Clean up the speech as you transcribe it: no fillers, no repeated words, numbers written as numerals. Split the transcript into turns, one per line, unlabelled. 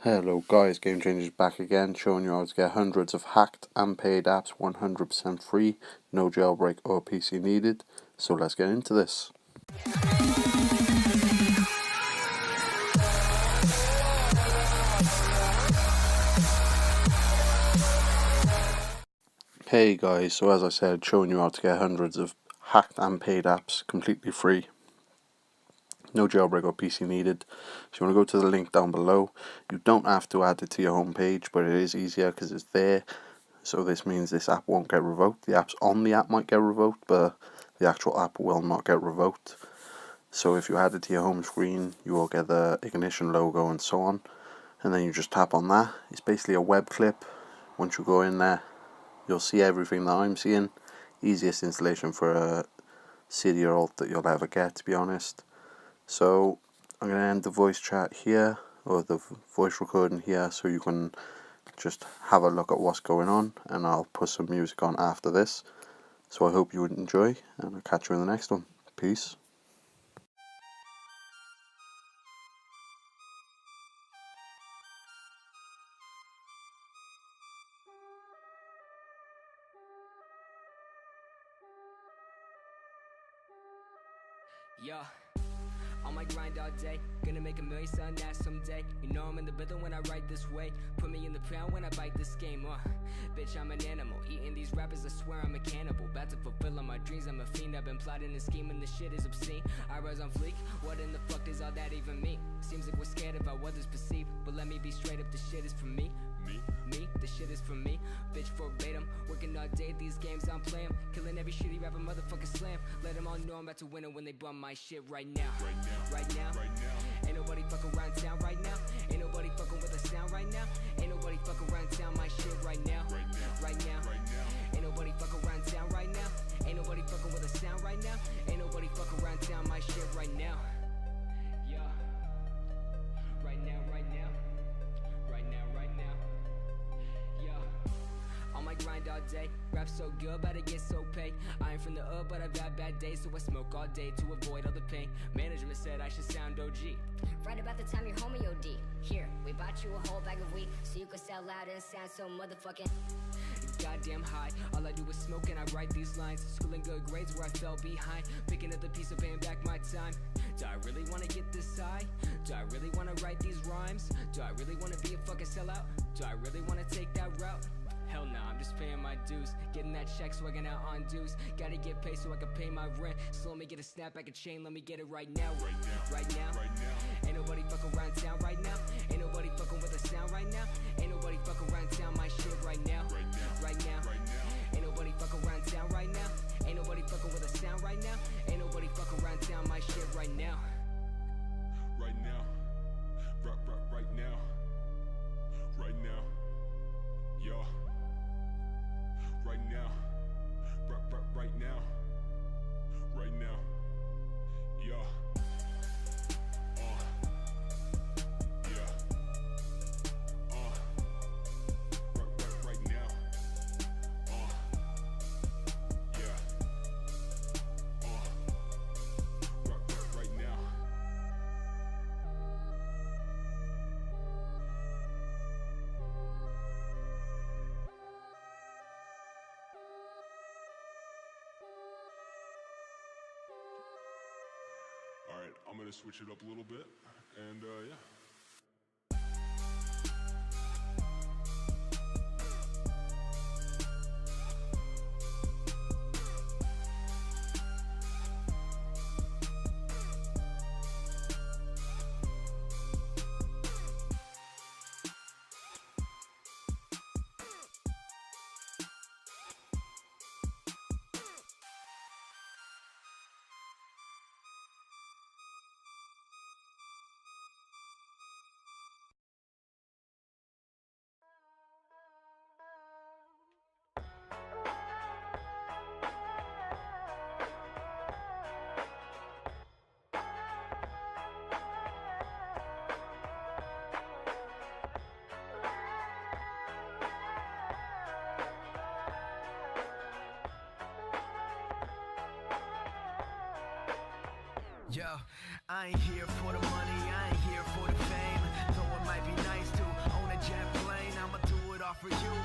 Hello guys, Game Changers back again, showing you how to get hundreds of hacked and paid apps 100% free, no jailbreak or PC needed. So let's get into this. Hey guys, so as I said, showing you how to get hundreds of hacked and paid apps completely free, no jailbreak or PC needed. So you want to go to the link down below. You don't have to add it to your home page, but it is easier because it's there. So this means this app won't get revoked. The apps on the app might get revoked, but the actual app will not get revoked. So if you add it to your home screen, you will get the Ignition logo and so on. And then you just tap on that. It's basically a web clip. Once you go in there, you'll see everything that I'm seeing. Easiest installation for a Cydia alt that you'll ever get, to be honest. So I'm going to end the voice chat here, or the voice recording here, so you can just have a look at what's going on, and I'll put some music on after this. So I hope you would enjoy, and I'll catch you in the next one. Peace.
Yeah, on my grind all day, gonna make $1 million, son, that someday. You know I'm in the building when I write this way. Put me in the pound when I bite this game, bitch, I'm an animal, eating these rappers, I swear I'm a cannibal. About to fulfill all my dreams, I'm a fiend. I've been plotting and scheming, this shit is obscene. I rise on fleek, what in the fuck does all that even mean? Seems like we're scared of how others perceive, but let me be straight up, this shit is for me. Me, this shit is for me. Bitch verbatim, working all day, these games I'm playing. Killing every shitty rapper, motherfucker slam. Let them all know I'm about to win it when they bum my shit right now. Right now. Ain't nobody fucking around town right now. Ain't nobody fucking with a sound right now. Ain't nobody fucking around town my shit right now. Right now. Ain't nobody fucking around town right now. Ain't nobody fucking with a sound right now. Ain't nobody fucking around town my shit right now. Yeah. Right now. On my grind all day, rap so good, but I get so paid. I ain't from the hood, but I've had bad days, so I smoke all day to avoid all the pain. Management said I should sound OG.
Right about the time your homie OD. Here, we bought you a whole bag of weed, so you could sell loud and sound so motherfucking
goddamn high. All I do is smoke and I write these lines. Schooling good grades where I fell behind. Picking up the piece of paying back my time. Do I really wanna get this high? Do I really wanna write these rhymes? Do I really wanna be a fucking sellout? Do I really wanna take that route? Hell nah, I'm just paying my dues. Getting that check, swagging out on dues. Gotta get paid so I can pay my rent. So let me get a snapback, a chain, let me get it right now. Right now. Ain't nobody fucking around town right now. Ain't nobody fucking with a sound right now. Ain't nobody fucking around town my shit right now. Right now. Ain't nobody fucking around town right now. Ain't nobody fucking with a sound right now. Ain't nobody fucking around town my shit right now.
Right now. Right now. Right now. Yo. Right now. Right now. Right now. Yo. Yeah. Right now. Yeah. Right now. Alright, I'm gonna switch it up a little bit, and yeah.
Yo, I ain't here for the money, I ain't here for the fame. Though it might be nice to for you.